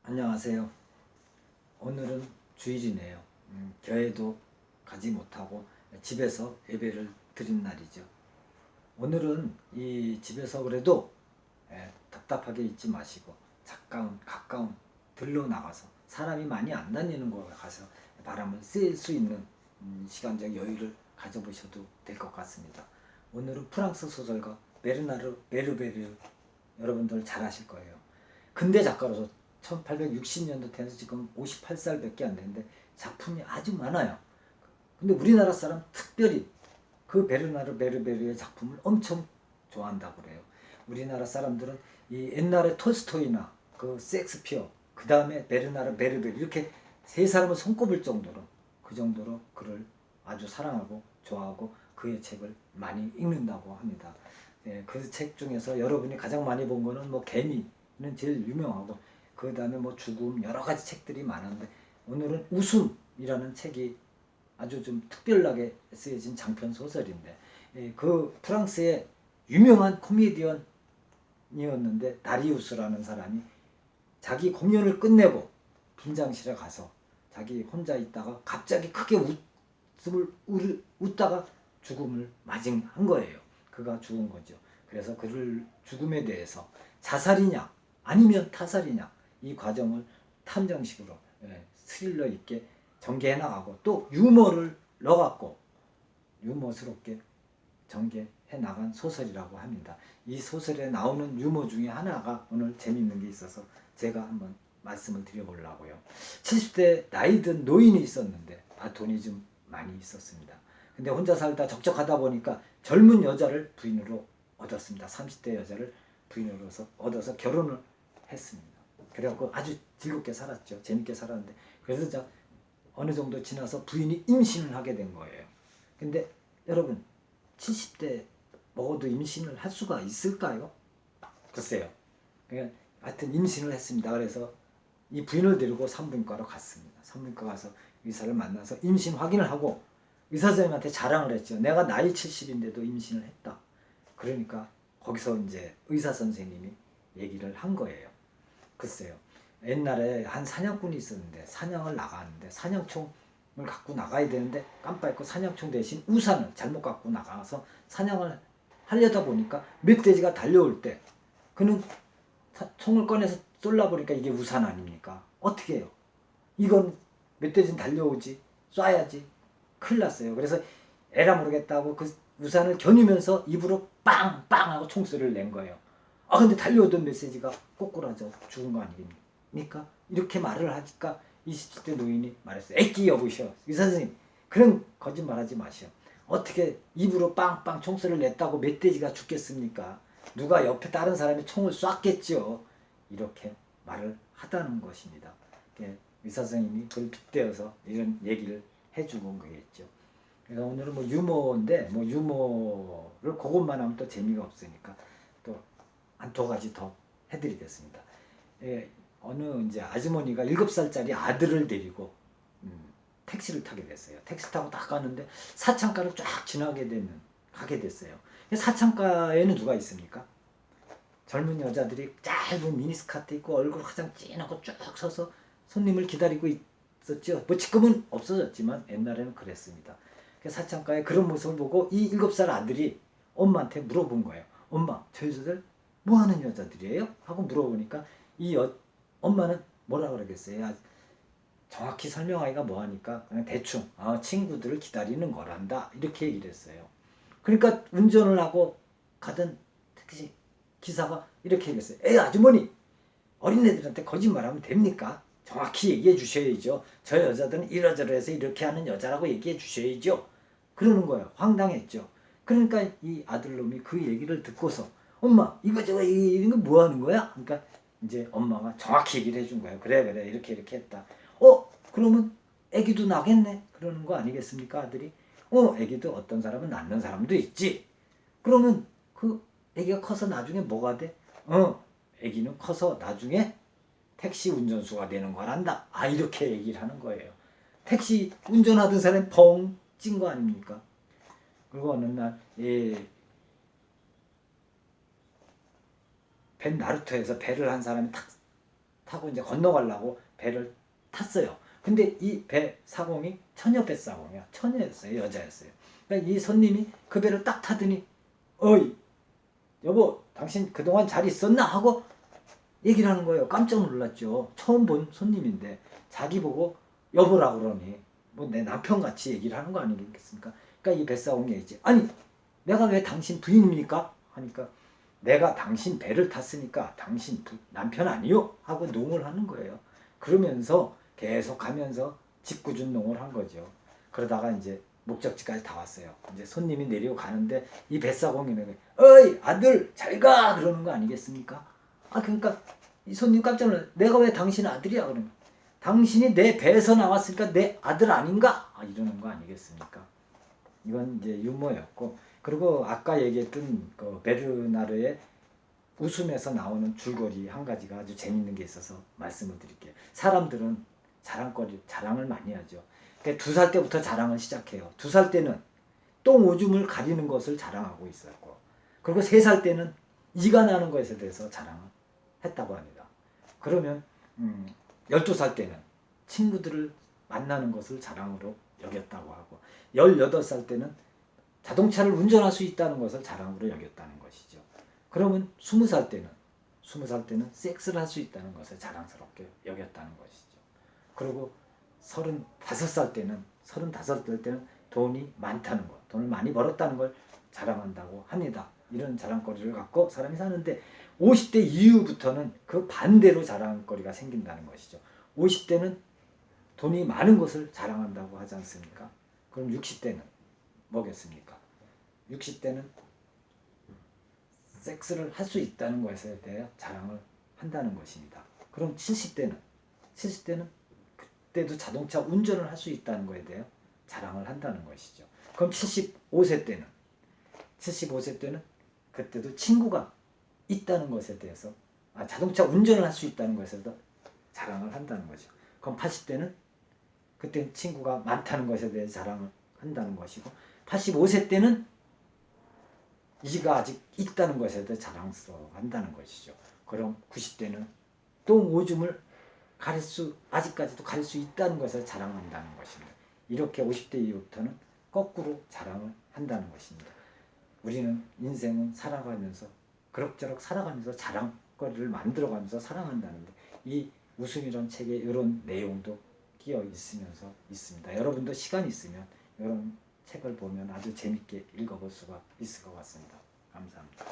안녕하세요. 오늘은 주일이네요. 교회도 가지 못하고 집에서 예배를 드린 날이죠. 오늘은 이 집에서 그래도 답답하게 있지 마시고 가까운 들로 나가서 사람이 많이 안 다니는 곳에 가서 바람을 쐴 수 있는 시간적 여유를 가져보셔도 될 것 같습니다. 오늘은 프랑스 소설가 베르나르 베르베르, 여러분들 잘 아실 거예요. 근대 작가로서 1860년도 태어나서 지금 58살밖에 안 되는데 작품이 아주 많아요. 근데 우리나라 사람 특별히 그 베르나르 베르베르의 작품을 엄청 좋아한다고 그래요. 우리나라 사람들은 이 옛날에 톨스토이나 그 셰익스피어, 그 다음에 베르나르 베르베르, 이렇게 세 사람을 손꼽을 정도로, 그 정도로 그를 아주 사랑하고 좋아하고 그의 책을 많이 읽는다고 합니다. 그 책 중에서 여러분이 가장 많이 본 거는 뭐 개미는 제일 유명하고, 그 다음에 뭐 죽음, 여러 가지 책들이 많은데 오늘은 웃음이라는 책이 아주 좀 특별하게 쓰여진 장편 소설인데, 그 프랑스의 유명한 코미디언이었는데 다리우스라는 사람이 자기 공연을 끝내고 분장실에 가서 자기 혼자 있다가 갑자기 크게 웃다가 죽음을 맞이한 거예요. 그가 죽은 거죠. 그래서 그를 죽음에 대해서 자살이냐 아니면 타살이냐, 이 과정을 탐정식으로 스릴러 있게 전개해 나가고, 또 유머를 넣어갖고 유머스럽게 전개해 나간 소설이라고 합니다. 이 소설에 나오는 유머 중에 하나가 오늘 재미있는 게 있어서 제가 한번 말씀을 드려보려고요. 70대 나이 든 노인이 있었는데 돈이 좀 많이 있었습니다. 근데 혼자 살다 적적하다 보니까 젊은 여자를 부인으로 얻었습니다. 30대 여자를 부인으로 얻어서 결혼을 했습니다. 그래갖고 아주 즐겁게 살았죠. 재밌게 살았는데, 그래서 어느 정도 지나서 부인이 임신을 하게 된 거예요. 근데 여러분, 70대 먹어도 임신을 할 수가 있을까요? 글쎄요. 그러니까 하여튼 임신을 했습니다. 그래서 이 부인을 데리고 산부인과로 갔습니다. 산부인과 가서 의사를 만나서 임신 확인을 하고 의사 선생님한테 자랑을 했죠. 내가 나이 70인데도 임신을 했다. 그러니까 거기서 이제 의사 선생님이 얘기를 한 거예요. 글쎄요. 옛날에 한 사냥꾼이 있었는데 사냥을 나가는데 사냥총을 갖고 나가야 되는데 깜빡 잊고 사냥총 대신 우산을 잘못 갖고 나가서 사냥을 하려다 보니까 멧돼지가 달려올 때 그는 총을 꺼내서 쏠라 보니까 이게 우산 아닙니까? 어떻게 해요? 이건 멧돼지는 달려오지, 쏴야지. 큰일 났어요. 그래서 에라 모르겠다고 그 우산을 겨누면서 입으로 빵빵 하고 총소리를 낸 거예요. 근데 달려오던 멧돼지가 꼬꾸라져 죽은 거 아니겠습니까? 이렇게 말을 하니까 27대 노인이 말했어요. 애끼 여보시오. 의사 선생님, 그런 거짓말 하지 마시오. 어떻게 입으로 빵빵 총소리를 냈다고 멧돼지가 죽겠습니까? 누가 옆에 다른 사람이 총을 쐈겠죠. 이렇게 말을 하다는 것입니다. 의사 선생님이 그걸 빗대어서 이런 얘기를 해주고 거겠죠. 그래서 오늘은 뭐 유머인데, 뭐 유머를 그것만 하면 또 재미가 없으니까 또 한 두 가지 더 해드리겠습니다. 어느 이제 아주머니가 7살짜리 아들을 데리고 택시를 타게 됐어요. 택시 타고 딱 가는데 사창가를 쫙 가게 됐어요. 사창가에는 누가 있습니까? 젊은 여자들이 짧은 미니스커트 입고 얼굴 화장 진하고 쭉 서서 손님을 기다리고 있었죠. 뭐 지금은 없어졌지만 옛날에는 그랬습니다. 사창가의 그런 모습을 보고 이 7살 아들이 엄마한테 물어본 거예요. 엄마, 저 여자들 뭐 하는 여자들이에요? 하고 물어보니까 엄마는 뭐라 그러겠어요? 정확히 설명하기가 뭐하니까 그냥 대충 친구들을 기다리는 거란다, 이렇게 얘기를 했어요. 그러니까 운전을 하고 가던 택시 기사가 이렇게 얘기했어요. 아주머니, 어린애들한테 거짓말하면 됩니까? 정확히 얘기해 주셔야죠. 저 여자들은 이러저러해서 이렇게 하는 여자라고 얘기해 주셔야죠. 그러는 거예요. 황당했죠. 그러니까 이 아들놈이 그 얘기를 듣고서 엄마, 이거 저거 이런 거 뭐 하는 거야? 그러니까 이제 엄마가 정확히 얘기를 해준 거예요. 그래 이렇게 했다. 그러면 애기도 나겠네, 그러는 거 아니겠습니까? 아들이. 애기도 어떤 사람은 낳는 사람도 있지. 그러면 그 애기가 커서 나중에 뭐가 돼? 애기는 커서 나중에 택시 운전수가 되는 거란다. 이렇게 얘기를 하는 거예요. 택시 운전하던 사람이 펑 찐 거 아닙니까? 그리고 어느 날 벤 나루토에서 배를 한 사람이 탁 타고 이제 건너가려고 배를 탔어요. 근데 이 배 사공이 처녀 배 사공이야. 처녀였어요. 여자였어요. 그러니까 이 손님이 그 배를 딱 타더니 어이 여보 당신 그동안 잘 있었나? 하고 얘기를 하는 거예요. 깜짝 놀랐죠. 처음 본 손님인데 자기 보고 여보라고 그러니 뭐 내 남편같이 얘기를 하는 거 아니겠습니까? 그러니까 이 뱃사공이 얘기지. 아니 내가 왜 당신 부인입니까? 하니까 내가 당신 배를 탔으니까 당신 남편 아니요? 하고 농을 하는 거예요. 그러면서 계속 가면서 짓궂은 한 거죠. 그러다가 이제 목적지까지 다 왔어요. 이제 손님이 내리고 가는데 이 뱃사공이는 어이 아들 잘 가! 그러는 거 아니겠습니까? 아 그러니까 이 손님 깜짝 놀라. 내가 왜 당신 아들이야? 그러면 당신이 내 배에서 나왔으니까 내 아들 아닌가? 아, 이러는 거 아니겠습니까? 이건 이제 유머였고 그리고 아까 얘기했던 그 베르나르의 웃음에서 나오는 줄거리 한 가지가 아주 재밌는 게 있어서 말씀을 드릴게요. 사람들은 자랑을 많이 하죠. 그러니까 2살 때부터 자랑을 시작해요. 2살 때는 똥 오줌을 가리는 것을 자랑하고 있었고 그리고 3살 때는 이가 나는 것에 대해서 자랑을 했다고 합니다. 그러면 12살 때는 친구들을 만나는 것을 자랑으로 여겼다고 하고 18살 때는 자동차를 운전할 수 있다는 것을 자랑으로 여겼다는 것이죠. 그러면 20살 때는 섹스를 할 수 있다는 것을 자랑스럽게 여겼다는 것이죠. 그리고 35살 때는 돈이 많다는 것, 돈을 많이 벌었다는 걸 자랑한다고 합니다. 이런 자랑거리를 갖고 사람이 사는데 50대 이후부터는 그 반대로 자랑거리가 생긴다는 것이죠. 50대는 돈이 많은 것을 자랑한다고 하지 않습니까? 그럼 60대는 뭐겠습니까? 60대는 섹스를 할 수 있다는 것에 대해 자랑을 한다는 것입니다. 그럼 70대는 그때도 자동차 운전을 할 수 있다는 것에 대해 자랑을 한다는 것이죠. 그럼 75세 때는 그때도 친구가 있다는 것에 대해서 자동차 운전을 할 수 있다는 것에도 자랑을 한다는 거죠. 그럼 80대는 그때는 친구가 많다는 것에 대해 자랑을 한다는 것이고 85세 때는 이가 아직 있다는 것에 대해 자랑스러워한다는 것이죠. 그럼 90대는 똥 오줌을 아직까지도 가릴 수 있다는 것을 자랑한다는 것입니다. 이렇게 50대 이후부터는 거꾸로 자랑을 한다는 것입니다. 우리는 인생은 살아가면서 그럭저럭 살아가면서 자랑거리를 만들어가면서 살아간다는데 이 웃음이란 책에 이런 내용도 끼어 있으면서 있습니다. 여러분도 시간 있으면 이런 책을 보면 아주 재밌게 읽어볼 수가 있을 것 같습니다. 감사합니다.